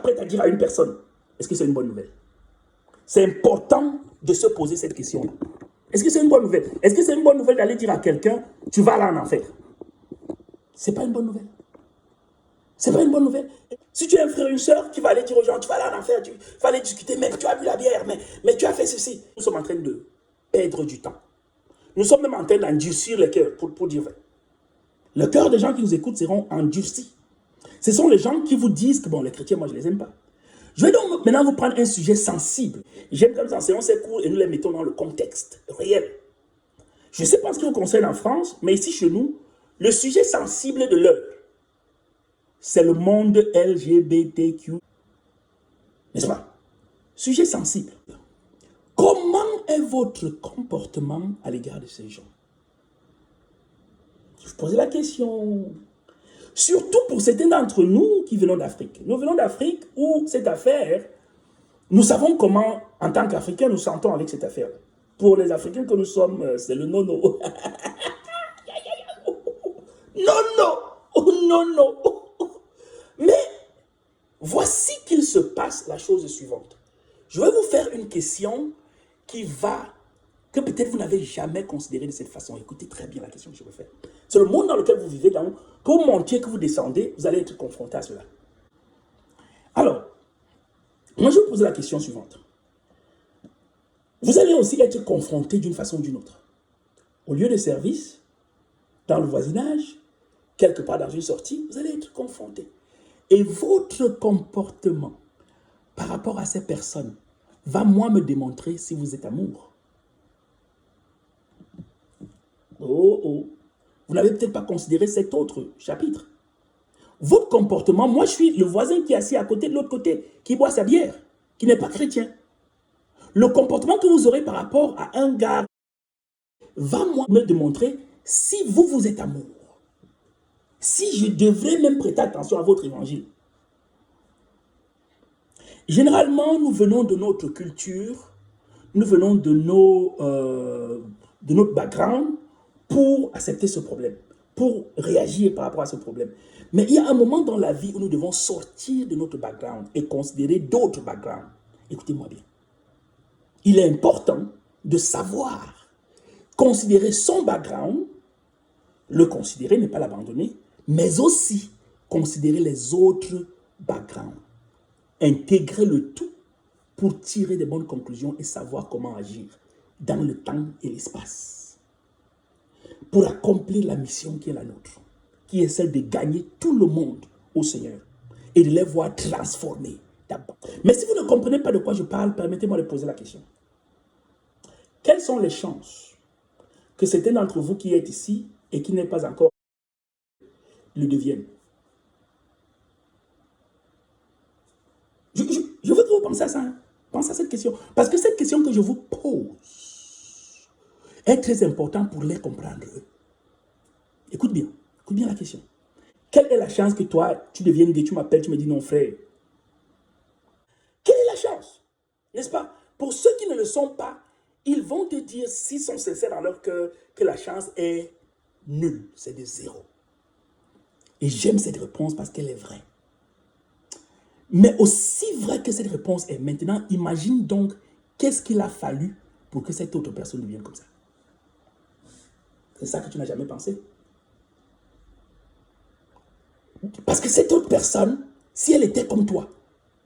t'apprêtes à dire à une personne, est-ce que c'est une bonne nouvelle? C'est important de se poser cette question-là. Est-ce que c'est une bonne nouvelle? Est-ce que c'est une bonne nouvelle d'aller dire à quelqu'un, tu vas aller en enfer? C'est pas une bonne nouvelle. C'est pas une bonne nouvelle. Si tu es un frère, une soeur qui va aller dire aux gens, tu vas aller en enfer, tu vas aller discuter, mais tu as bu la bière, mais tu as fait ceci. Nous sommes en train de perdre du temps. Nous sommes même en train d'endurcir le cœur, pour dire vrai. Le cœur des gens qui nous écoutent seront endurcis. Ce sont les gens qui vous disent que, bon, les chrétiens, moi, je ne les aime pas. Je vais donc maintenant vous prendre un sujet sensible. J'aime comme ça, enseignons ces cours et nous les mettons dans le contexte réel. Je ne sais pas ce qui vous concerne en France, mais ici, chez nous, le sujet sensible de l'heure, c'est le monde LGBTQ. N'est-ce pas? Sujet sensible. Comment est votre comportement à l'égard de ces gens? Je vous pose la question. Surtout pour certains d'entre nous qui venons d'Afrique. Nous venons d'Afrique où cette affaire, nous savons comment, en tant qu'Africains, nous sentons avec cette affaire. Pour les Africains que nous sommes, c'est le non-non. Non-non. Oh, non-non. Mais voici qu'il se passe la chose suivante. Je vais vous faire une question que peut-être vous n'avez jamais considérée de cette façon. Écoutez très bien la question que je vais faire. C'est le monde dans lequel vous vivez, que vous montiez, que vous descendez, vous allez être confronté à cela. Alors, moi je vais vous poser la question suivante. Vous allez aussi être confronté d'une façon ou d'une autre. Au lieu de service, dans le voisinage, quelque part dans une sortie, vous allez être confronté. Et votre comportement par rapport à ces personnes va moi me démontrer si vous êtes amour. Oh, oh. Vous n'avez peut-être pas considéré cet autre chapitre. Votre comportement, moi je suis le voisin qui est assis à côté de l'autre côté, qui boit sa bière, qui n'est pas chrétien. Le comportement que vous aurez par rapport à un gars va moi me démontrer si vous êtes amour. Si je devrais même prêter attention à votre évangile. Généralement, nous venons de notre culture, nous venons de notre background pour accepter ce problème, pour réagir par rapport à ce problème. Mais il y a un moment dans la vie où nous devons sortir de notre background et considérer d'autres backgrounds. Écoutez-moi bien. Il est important de savoir considérer son background, le considérer, ne pas l'abandonner, mais aussi considérer les autres backgrounds. Intégrer le tout pour tirer des bonnes conclusions et savoir comment agir dans le temps et l'espace. Pour accomplir la mission qui est la nôtre, qui est celle de gagner tout le monde au Seigneur et de les voir transformés d'abord. Mais si vous ne comprenez pas de quoi je parle, permettez-moi de poser la question. Quelles sont les chances que certains d'entre vous qui êtes ici et qui n'est pas encore le deviennent? Je veux que vous pensiez à ça. Hein? Pensez à cette question. Parce que cette question que je vous pose est très importante pour les comprendre. Écoute bien la question. Quelle est la chance que toi, tu deviennes gay, tu m'appelles, tu me dis non frère? Quelle est la chance? N'est-ce pas? Pour ceux qui ne le sont pas, ils vont te dire, s'ils sont sincères dans leur cœur, que la chance est nulle, c'est de zéro. Et j'aime cette réponse parce qu'elle est vraie. Mais aussi vrai que cette réponse est maintenant, imagine donc qu'est-ce qu'il a fallu pour que cette autre personne devienne comme ça. C'est ça que tu n'as jamais pensé. Parce que cette autre personne, si elle était comme toi,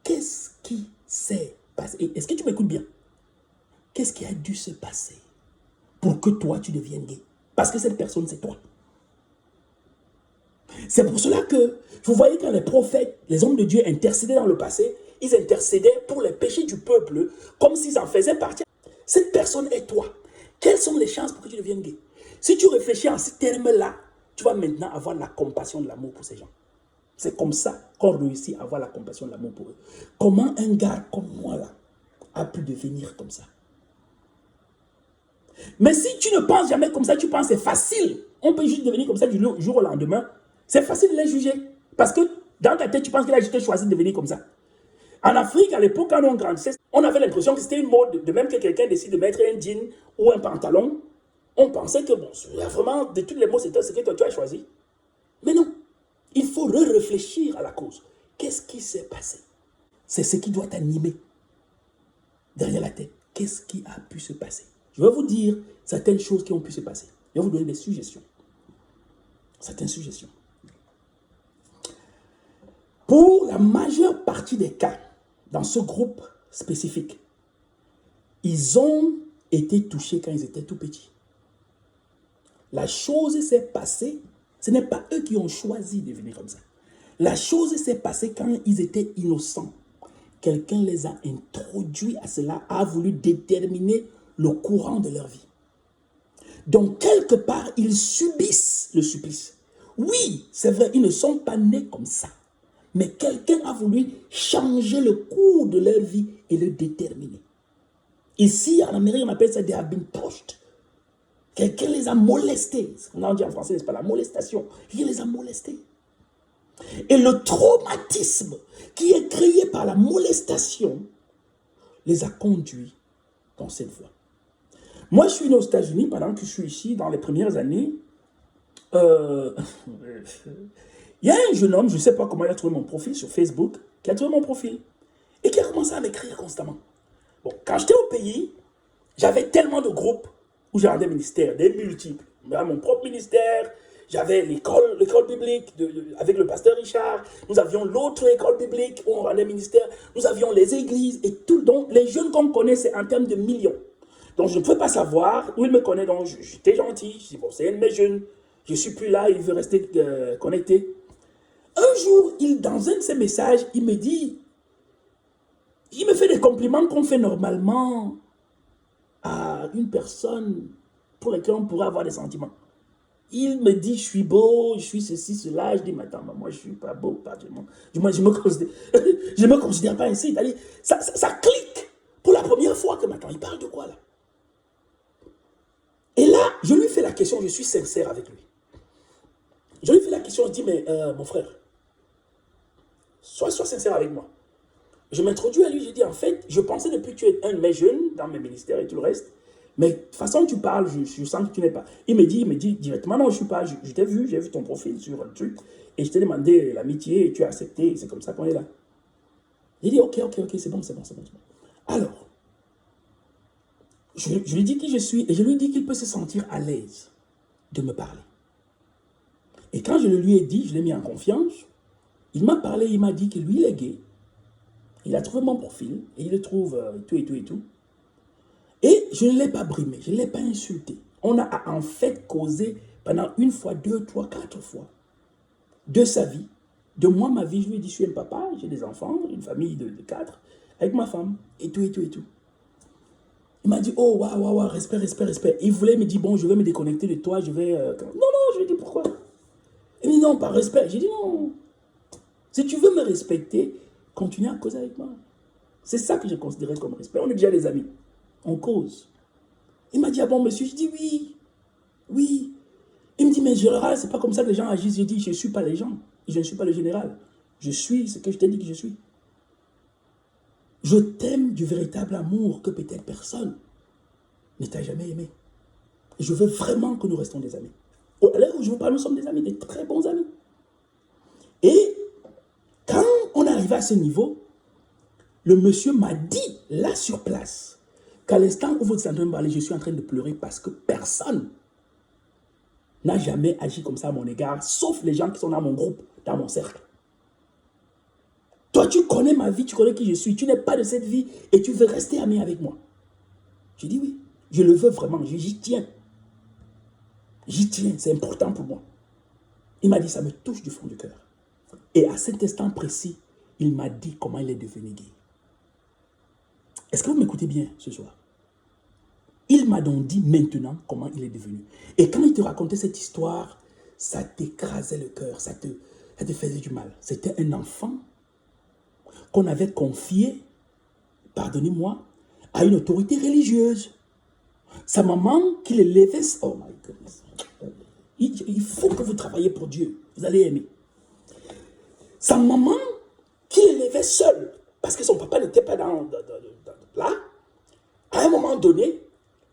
qu'est-ce qui s'est passé? Est-ce que tu m'écoutes bien? Qu'est-ce qui a dû se passer pour que toi, tu deviennes gay? Parce que cette personne, c'est toi. C'est pour cela que vous voyez quand les prophètes, les hommes de Dieu intercédaient dans le passé, ils intercédaient pour les péchés du peuple comme s'ils en faisaient partie. Cette personne est toi. Quelles sont les chances pour que tu deviennes gay? Si tu réfléchis en ces termes-là, tu vas maintenant avoir la compassion de l'amour pour ces gens. C'est comme ça qu'on réussit à avoir la compassion de l'amour pour eux. Comment un gars comme moi là a pu devenir comme ça? Mais si tu ne penses jamais comme ça, tu penses c'est facile. On peut juste devenir comme ça du jour au lendemain. C'est facile de les juger. Parce que dans ta tête, tu penses qu'il a juste choisi de devenir comme ça. En Afrique, à l'époque, quand on grandissait, on avait l'impression que c'était une mode. De même que quelqu'un décide de mettre un jean ou un pantalon, on pensait que, bon, vraiment, de tous les mots, c'était ce que toi, tu as choisi. Mais non. Il faut réfléchir à la cause. Qu'est-ce qui s'est passé? C'est ce qui doit t'animer derrière la tête. Qu'est-ce qui a pu se passer? Je vais vous dire certaines choses qui ont pu se passer. Je vais vous donner des suggestions. Certaines suggestions. Pour la majeure partie des cas, dans ce groupe spécifique, ils ont été touchés quand ils étaient tout petits. La chose s'est passée, ce n'est pas eux qui ont choisi de venir comme ça. La chose s'est passée quand ils étaient innocents. Quelqu'un les a introduits à cela, a voulu déterminer le courant de leur vie. Donc, quelque part, ils subissent le supplice. Oui, c'est vrai, ils ne sont pas nés comme ça. Mais quelqu'un a voulu changer le cours de leur vie et le déterminer. Ici, en Amérique, on appelle ça des have been touched. Quelqu'un les a molestés. On a dit en français, c'est pas la molestation. Quelqu'un les a molestés. Et le traumatisme qui est créé par la molestation les a conduits dans cette voie. Moi, je suis né aux États-Unis pendant que je suis ici dans les premières années. Il y a un jeune homme, je ne sais pas comment il a trouvé mon profil sur Facebook, qui a trouvé mon profil et qui a commencé à m'écrire constamment. Bon, quand j'étais au pays, j'avais tellement de groupes où j'avais des ministères, des multiples. J'avais mon propre ministère, j'avais l'école biblique avec le pasteur Richard, nous avions l'autre école biblique où on rendait ministère, nous avions les églises et tout. Donc, les jeunes qu'on connaît, c'est en termes de millions. Donc, je ne pouvais pas savoir où il me connaît. Donc, j'étais gentil. Je dis, bon, c'est un de mes jeunes. Je ne suis plus là, il veut rester connecté. Un jour, dans un de ses messages, il me dit, il me fait des compliments qu'on fait normalement à une personne pour laquelle on pourrait avoir des sentiments. Il me dit, je suis beau, je suis ceci, cela. Je dis, mais attends, moi, je ne suis pas beau, pas du moins. Je ne me considère pas ainsi. Ça clique pour la première fois que maintenant, il parle de quoi là? Et là, je lui fais la question, je suis sincère avec lui. Je lui fais la question, je dis, mais mon frère, sois sincère avec moi. Je m'introduis à lui, je dis, en fait, je pensais depuis que tu es un de mes jeunes dans mes ministères et tout le reste, mais de toute façon, tu parles, je sens que tu n'es pas. Il me dit directement, non, je ne suis pas, je t'ai vu, j'ai vu ton profil sur un truc, et je t'ai demandé l'amitié, et tu as accepté, c'est comme ça qu'on est là. Il dit, ok, c'est bon. Alors, je lui dis qui je suis, et je lui dis qu'il peut se sentir à l'aise de me parler. Et quand je le lui ai dit, je l'ai mis en confiance, il m'a parlé, il m'a dit que lui, il est gay. Il a trouvé mon profil, et il le trouve tout. Et je ne l'ai pas brimé, je ne l'ai pas insulté. On a en fait causé pendant une fois, 2, 3, 4 fois de sa vie, de moi, ma vie. Je lui ai dit, je suis un papa, j'ai des enfants, une famille de 4, avec ma femme, et tout. Il m'a dit, oh, waouh, respect. Il voulait me dire, bon, je vais me déconnecter de toi, je vais... Non, je lui ai dit, pourquoi? Il m'a dit, non, par respect. J'ai dit, non. Si tu veux me respecter, continue à causer avec moi. C'est ça que je considérais comme respect. On est déjà des amis. On cause. Il m'a dit, ah bon, monsieur? Je dis, oui. Il me dit, mais général, c'est pas comme ça que les gens agissent. J'ai dit, je ne suis pas les gens. Je ne suis pas le général. Je suis ce que je t'ai dit que je suis. Je t'aime du véritable amour que peut-être personne ne t'a jamais aimé. Je veux vraiment que nous restons des amis. À l'heure où je vous parle, nous sommes des amis, des très bons amis. Et quand on est arrivé à ce niveau, le monsieur m'a dit, là sur place, qu'à l'instant où vous êtes en train de parler, je suis en train de pleurer parce que personne n'a jamais agi comme ça à mon égard, sauf les gens qui sont dans mon groupe, dans mon cercle. Toi, tu connais ma vie, tu connais qui je suis, tu n'es pas de cette vie et tu veux rester ami avec moi. J'ai dit oui, je le veux vraiment, j'y tiens. J'y tiens, c'est important pour moi. Il m'a dit, ça me touche du fond du cœur. Et à cet instant précis, il m'a dit comment il est devenu gay. Est-ce que vous m'écoutez bien ce soir? Il m'a donc dit maintenant comment il est devenu. Et quand il te racontait cette histoire, ça t'écrasait le cœur, ça te faisait du mal. C'était un enfant qu'on avait confié, pardonnez-moi, à une autorité religieuse. Sa maman qui l'élevait, oh my goodness. Il faut que vous travaillez pour Dieu, vous allez aimer. Sa maman qui l'élevait seule, parce que son papa n'était pas là, à un moment donné,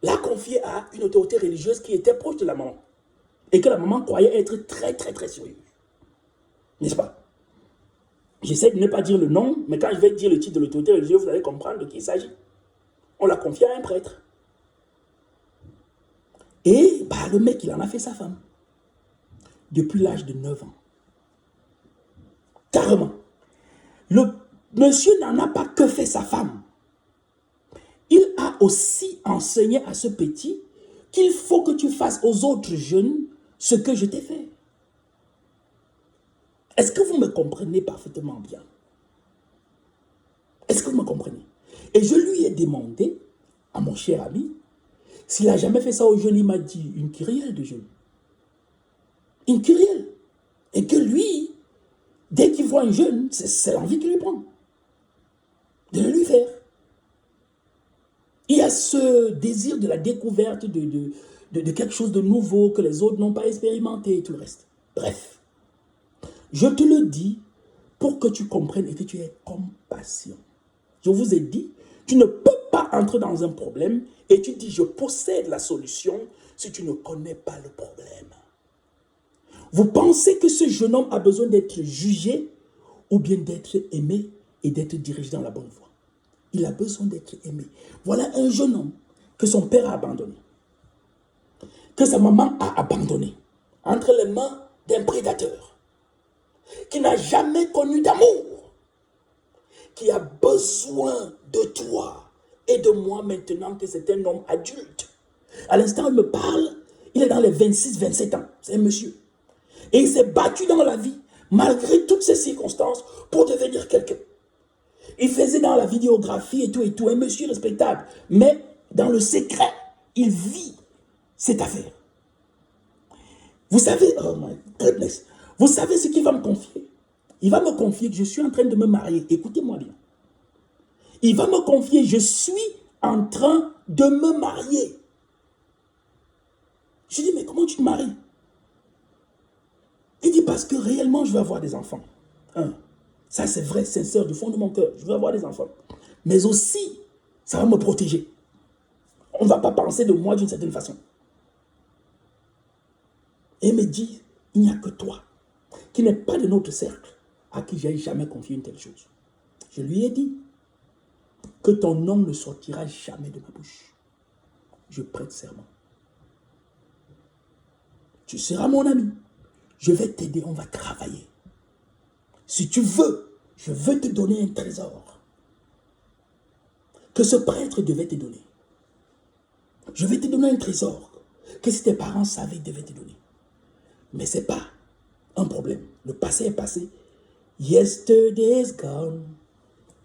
l'a confié à une autorité religieuse qui était proche de la maman. Et que la maman croyait être très sérieuse. N'est-ce pas? J'essaie de ne pas dire le nom, mais quand je vais dire le titre de l'autorité religieuse, vous allez comprendre de qui il s'agit. On l'a confié à un prêtre. Et le mec, il en a fait sa femme. Depuis l'âge de 9 ans. Carrément. Le monsieur n'en a pas que fait sa femme. Il a aussi enseigné à ce petit qu'il faut que tu fasses aux autres jeunes ce que je t'ai fait. Est-ce que vous me comprenez parfaitement bien? Est-ce que vous me comprenez? Et je lui ai demandé, à mon cher ami, s'il n'a jamais fait ça aux jeunes. Il m'a dit une kyrielle de jeunes. Une kyrielle. Et que lui, dès qu'il voit un jeune, c'est l'envie qu'il lui prend. De le lui faire. Il y a ce désir de la découverte de quelque chose de nouveau que les autres n'ont pas expérimenté et tout le reste. Bref. Je te le dis pour que tu comprennes et que tu aies compassion. Je vous ai dit, tu ne peux pas entrer dans un problème et tu dis je possède la solution si tu ne connais pas le problème. Vous pensez que ce jeune homme a besoin d'être jugé ou bien d'être aimé et d'être dirigé dans la bonne voie? Il a besoin d'être aimé. Voilà un jeune homme que son père a abandonné, que sa maman a abandonné entre les mains d'un prédateur, qui n'a jamais connu d'amour, qui a besoin de toi et de moi maintenant que c'est un homme adulte. À l'instant où il me parle, il est dans les 26-27 ans. C'est un monsieur. Et il s'est battu dans la vie, malgré toutes ces circonstances, pour devenir quelqu'un. Il faisait dans la vidéographie et tout, un monsieur respectable. Mais dans le secret, il vit cette affaire. Vous savez, oh my goodness, vous savez ce qu'il va me confier? Il va me confier que je suis en train de me marier. Écoutez-moi bien. Il va me confier, je suis en train de me marier. Je dis, mais comment tu te maries? Il dit, parce que réellement, je veux avoir des enfants. Ça, c'est vrai, sincère, du fond de mon cœur. Je veux avoir des enfants. Mais aussi, ça va me protéger. On ne va pas penser de moi d'une certaine façon. Et il me dit, il n'y a que toi, qui n'est pas de notre cercle, à qui j'ai jamais confié une telle chose. Je lui ai dit que ton nom ne sortira jamais de ma bouche. Je prête serment. Tu seras mon ami. Je vais t'aider, on va travailler. Si tu veux, je veux te donner un trésor que ce prêtre devait te donner. Je vais te donner un trésor que si tes parents savaient, ils devaient te donner. Mais ce n'est pas un problème. Le passé est passé. Yesterday's gone.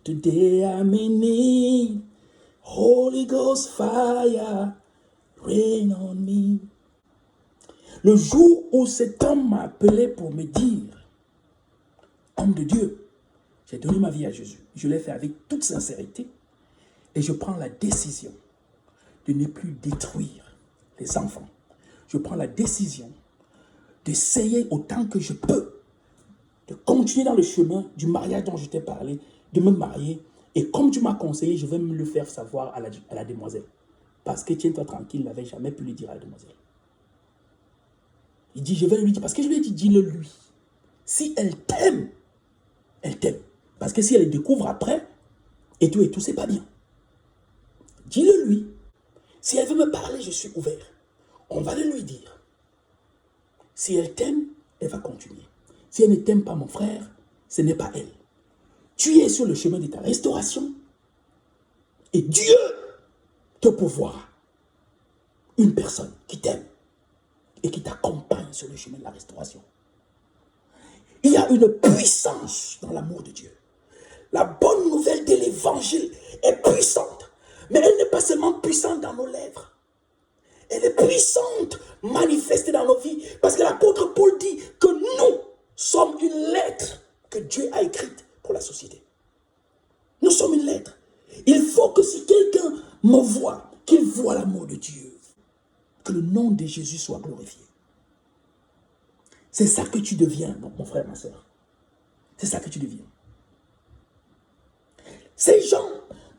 Today I'm in need. Holy Ghost fire, rain on me. Le jour où cet homme m'a appelé pour me dire, homme de Dieu, j'ai donné ma vie à Jésus. Je l'ai fait avec toute sincérité. Et je prends la décision de ne plus détruire les enfants. Je prends la décision d'essayer autant que je peux de continuer dans le chemin du mariage dont je t'ai parlé, de me marier. Et comme tu m'as conseillé, je vais me le faire savoir à la demoiselle. Parce que tiens-toi tranquille, il n'avait jamais pu le dire à la demoiselle. Il dit, je vais lui dire, parce que je lui ai dit, dis-le lui. Si elle t'aime, elle t'aime. Parce que si elle le découvre après, et tout, c'est pas bien. Dis-le lui. Si elle veut me parler, je suis ouvert. On va le lui dire. Si elle t'aime, elle va continuer. Si elle ne t'aime pas, mon frère, ce n'est pas elle. Tu es sur le chemin de ta restauration. Et Dieu te pourvoira une personne qui t'aime et qui t'accompagne sur le chemin de la restauration. Il y a une puissance dans l'amour de Dieu. La bonne nouvelle de l'évangile est puissante. Mais elle n'est pas seulement puissante dans nos lèvres. Elle est puissante, manifestée dans nos vies. Parce que l'apôtre Paul dit que nous sommes une lettre que Dieu a écrite pour la société. Nous sommes une lettre. Il faut que si quelqu'un me voit, qu'il voit l'amour de Dieu. Que le nom de Jésus soit glorifié. C'est ça que tu deviens, mon frère, ma soeur. C'est ça que tu deviens. Ces gens,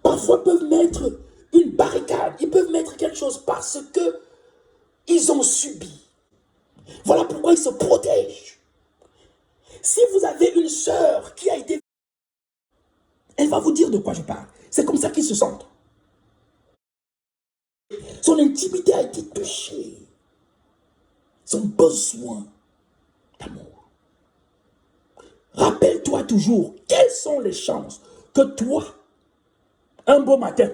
parfois, peuvent mettre une barricade. Ils peuvent mettre quelque chose parce que ils ont subi. Voilà pourquoi ils se protègent. Si vous avez une sœur qui a été Elle va vous dire de quoi je parle. C'est comme ça qu'ils se sentent. Son intimité a été touchée. Son besoin d'amour. Rappelle-toi toujours, quelles sont les chances que toi, un beau matin,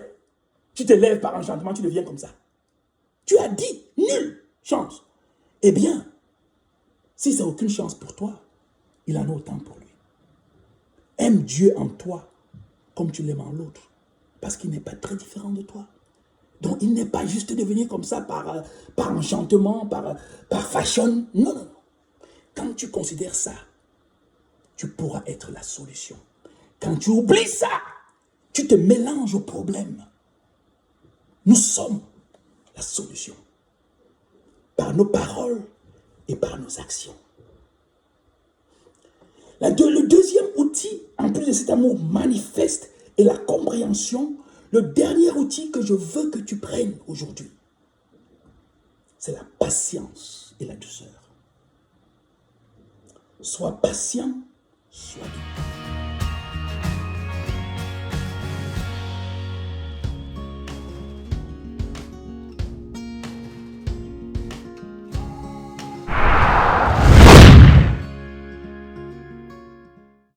tu te lèves par enchantement, tu deviens comme ça. Tu as dit, nulle chance. Eh bien, si c'est aucune chance pour toi, il en a autant pour lui. Aime Dieu en toi comme tu l'aimes en l'autre. Parce qu'il n'est pas très différent de toi. Donc, il n'est pas juste devenu comme ça par enchantement, par fashion. Non, non, non. Quand tu considères ça, tu pourras être la solution. Quand tu oublies ça, tu te mélanges au problème. Nous sommes la solution. Par nos paroles et par nos actions. Le deuxième outil, en plus de cet amour manifeste et la compréhension, le dernier outil que je veux que tu prennes aujourd'hui, c'est la patience et la douceur. Sois patient, sois doux.